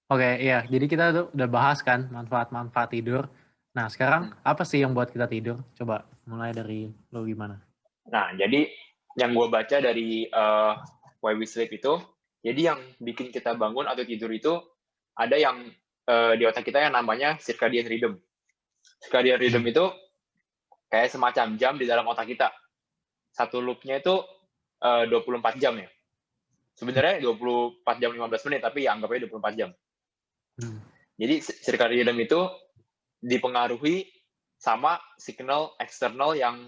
Oke, iya. Jadi kita tuh udah bahas kan manfaat-manfaat tidur. Nah, sekarang apa sih yang buat kita tidur? Coba mulai dari lo gimana? Nah, jadi yang gue baca dari Why We Sleep itu, jadi yang bikin kita bangun atau tidur itu ada yang di otak kita yang namanya circadian rhythm. Circadian rhythm Hmm. itu kayak semacam jam di dalam otak kita. Satu loopnya itu 24 jam ya. Sebenarnya 24 jam 15 menit, tapi ya anggapnya 24 jam. Hmm. Jadi circadian rhythm itu dipengaruhi sama signal eksternal yang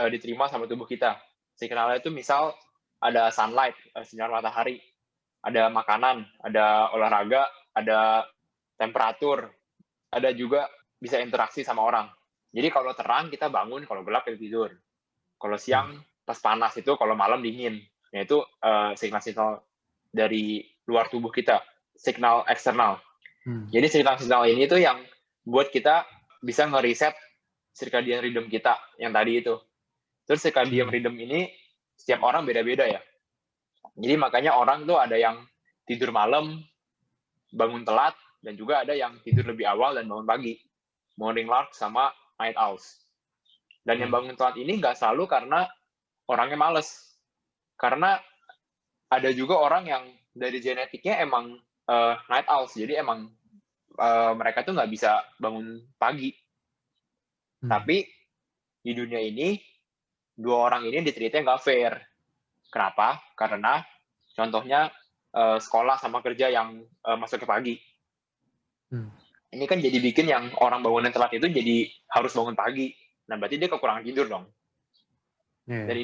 diterima sama tubuh kita. Signalnya itu misal ada sunlight, sinar matahari, ada makanan, ada olahraga, ada temperatur, ada juga bisa interaksi sama orang. Jadi kalau terang kita bangun, kalau gelap kita tidur. Kalau Hmm. siang pas panas itu, kalau malam dingin. Nah itu signal-signal dari luar tubuh kita, signal eksternal. Hmm. Jadi signal-signal ini tuh yang buat kita bisa ngeriset circadian rhythm kita yang tadi itu. Terus circadian Hmm. rhythm ini setiap orang beda-beda ya. Jadi makanya orang tuh ada yang tidur malam, bangun telat, dan juga ada yang tidur lebih awal dan bangun pagi. Morning lark sama night owls. Dan yang Ya. bangun telat ini nggak selalu karena orangnya males. Karena ada juga orang yang dari genetiknya emang night owls. Jadi emang mereka tuh nggak bisa bangun pagi. Hmm. Tapi di dunia ini, dua orang ini diteritanya nggak fair. Kenapa? Karena contohnya sekolah sama kerja yang masuk ke pagi. Hmm. Ini kan jadi bikin yang orang bangunan telat itu jadi harus bangun pagi. Nah, berarti dia kekurangan tidur dong. Ya. Dan Ya.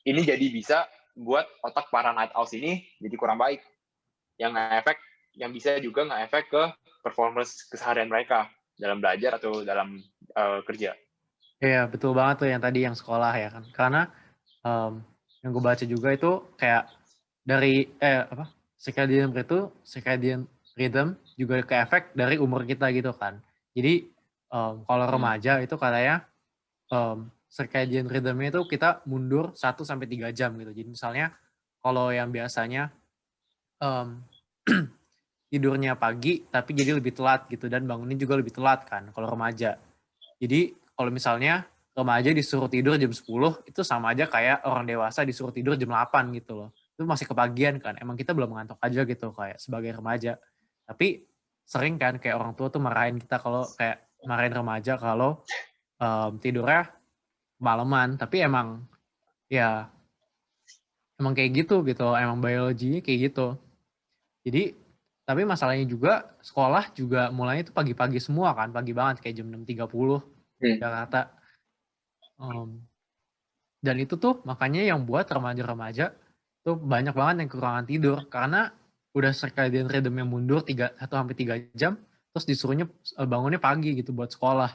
ini jadi bisa buat otak para night owls ini jadi kurang baik. Yang nge-efek, yang bisa juga nge-efek ke performance keseharian mereka dalam belajar atau dalam kerja. Iya, betul banget tuh yang tadi yang sekolah ya kan. Karena em, yang gue baca juga itu kayak dari apa? Circadian rhythm juga ke efek dari umur kita gitu kan. Jadi kalau Hmm. remaja itu katanya circadian rhythm-nya itu kita mundur 1 sampai 3 jam gitu. Jadi misalnya kalau yang biasanya em, tidurnya pagi tapi jadi lebih telat gitu dan bangunnya juga lebih telat kan kalau remaja. Jadi kalau misalnya remaja disuruh tidur jam 10 itu sama aja kayak orang dewasa disuruh tidur jam 8 gitu loh. Itu masih kepagian kan. Emang kita belum ngantuk aja gitu kayak sebagai remaja. Tapi sering kan kayak orang tua tuh marahin kita kalau kayak marahin remaja kalau tidurnya malaman. Tapi emang ya emang kayak gitu emang biologinya kayak gitu. Jadi tapi masalahnya juga sekolah juga mulainya itu pagi-pagi semua kan, pagi banget kayak jam 6.30 Hmm. Jakarta. Um, dan itu tuh makanya yang buat remaja-remaja tuh banyak banget yang kekurangan tidur karena udah circadian rhythm yang mundur 1 sampai 3 jam terus disuruhnya bangunnya pagi gitu buat sekolah.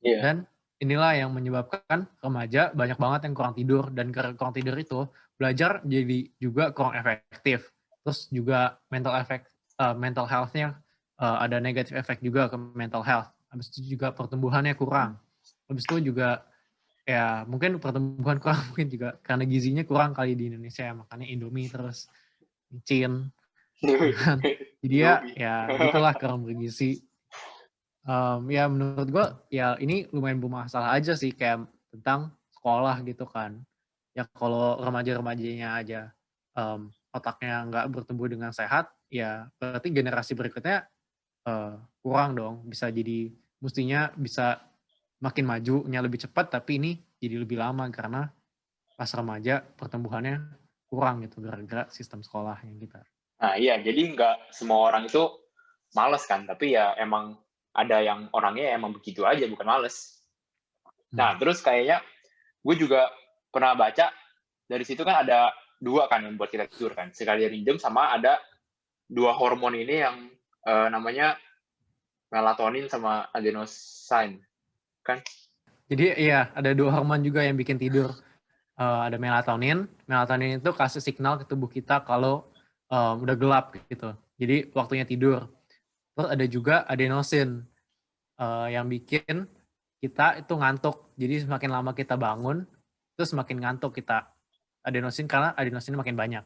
Iya. Dan inilah yang menyebabkan remaja banyak banget yang kurang tidur dan karena kurang tidur itu belajar jadi juga kurang efektif. Terus juga mental health-nya ada negatif efek juga ke mental health. Habis itu juga pertumbuhannya kurang. Habis itu juga ya mungkin pertumbuhan kurang mungkin juga karena gizinya kurang kali di Indonesia ya, makanya Indomie terus micin ya kan. Jadi Indomie. ya gitulah kurang bergizi. Ya menurut gue ya ini lumayan bermasalah aja sih kayak tentang sekolah gitu kan. Ya kalau remaja-remajanya aja otaknya nggak bertumbuh dengan sehat, ya berarti generasi berikutnya kurang dong. Bisa jadi mestinya bisa makin majunya lebih cepat, tapi ini jadi lebih lama karena pas remaja pertumbuhannya kurang gitu gara-gara sistem sekolah yang kita. Nah, iya, jadi nggak semua orang itu males kan, tapi ya emang ada yang orangnya emang begitu aja, bukan males. Hmm. Nah, terus kayaknya gue juga pernah baca, dari situ kan ada dua kan yang buat kita tidur kan, circadian rhythm sama ada dua hormon ini yang namanya melatonin sama adenosine, kan? Jadi iya ada 2 hormon juga yang bikin tidur. Ada melatonin. Melatonin itu kasih signal ke tubuh kita kalau udah gelap gitu. Jadi waktunya tidur. Terus ada juga adenosin yang bikin kita itu ngantuk. Jadi semakin lama kita bangun, terus semakin ngantuk kita. Adenosin karena adenosin makin banyak.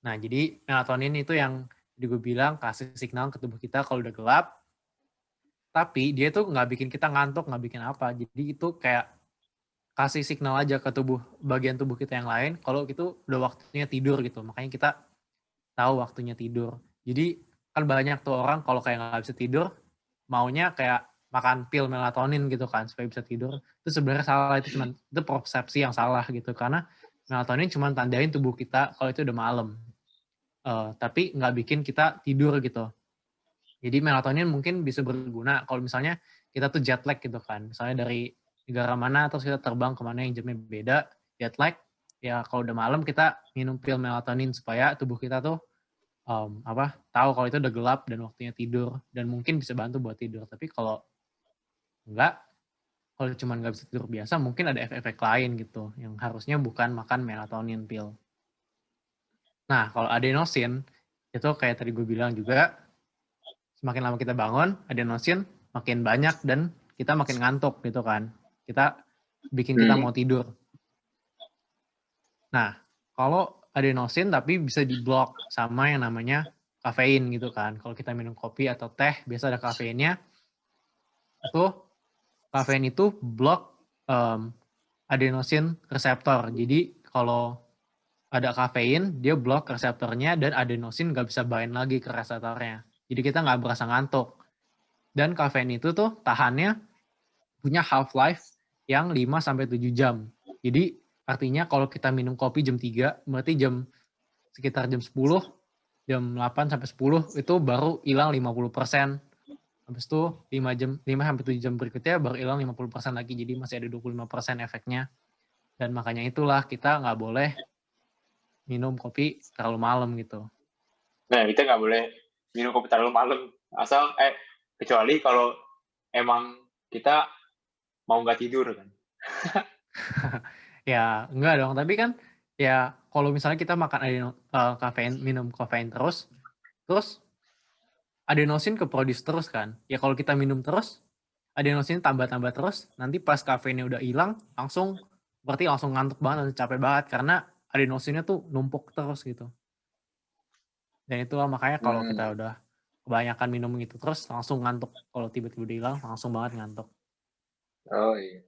Nah, jadi melatonin itu yang Jadi gue bilang kasih signal ke tubuh kita kalau udah gelap, tapi dia tuh nggak bikin kita ngantuk, nggak bikin apa. Jadi itu kayak kasih signal aja ke bagian tubuh kita yang lain kalau itu udah waktunya tidur gitu. Makanya kita tahu waktunya tidur. Jadi kan banyak tuh orang kalau kayak nggak bisa tidur, maunya kayak makan pil melatonin gitu kan supaya bisa tidur. Itu sebenarnya salah, itu persepsi yang salah gitu, karena melatonin cuma tandain tubuh kita kalau itu udah malam. Tapi nggak bikin kita tidur gitu. Jadi melatonin mungkin bisa berguna kalau misalnya kita tuh jet lag gitu kan. Misalnya dari negara mana terus kita terbang kemana yang jamnya beda, jet lag. Ya kalau udah malam kita minum pil melatonin supaya tubuh kita tuh tahu kalau itu udah gelap dan waktunya tidur, dan mungkin bisa bantu buat tidur. Tapi kalau enggak, kalau cuma nggak bisa tidur biasa, mungkin ada efek-efek lain gitu yang harusnya bukan makan melatonin pil. Nah, kalau adenosin itu kayak tadi gue bilang juga, semakin lama kita bangun, adenosin makin banyak dan kita makin ngantuk gitu kan. Kita bikin kita mau tidur. Nah, kalau adenosin tapi bisa diblok sama yang namanya kafein gitu kan. Kalau kita minum kopi atau teh, biasa ada kafeinnya. Kafein itu blok adenosin reseptor. Jadi kalau ada kafein, dia blok reseptornya dan adenosin nggak bisa bind lagi ke reseptornya. Jadi kita nggak berasa ngantuk. Dan kafein itu tuh tahannya punya half-life yang 5-7 jam. Jadi artinya kalau kita minum kopi jam 3, berarti sekitar jam 10, jam 8-10 itu baru hilang 50%. Habis itu 5-7 jam berikutnya baru hilang 50% lagi. Jadi masih ada 25% efeknya. Dan makanya itulah kita nggak boleh minum kopi terlalu malam gitu. Nah, kita nggak boleh minum kopi terlalu malam. Kecuali kalau emang kita mau nggak tidur kan. Ya, enggak dong. Tapi kan ya kalau misalnya kita makan kafein, minum kafein terus adenosin keproduce terus kan. Ya kalau kita minum terus, adenosin tambah-tambah terus, nanti pas kafeinnya udah hilang, berarti langsung ngantuk banget, capek banget, karena adenosinnya tuh numpuk terus gitu. Dan itulah makanya kalau kita udah kebanyakan minum itu terus, langsung ngantuk. Kalau tiba-tiba udah hilang, langsung banget ngantuk. Oh iya.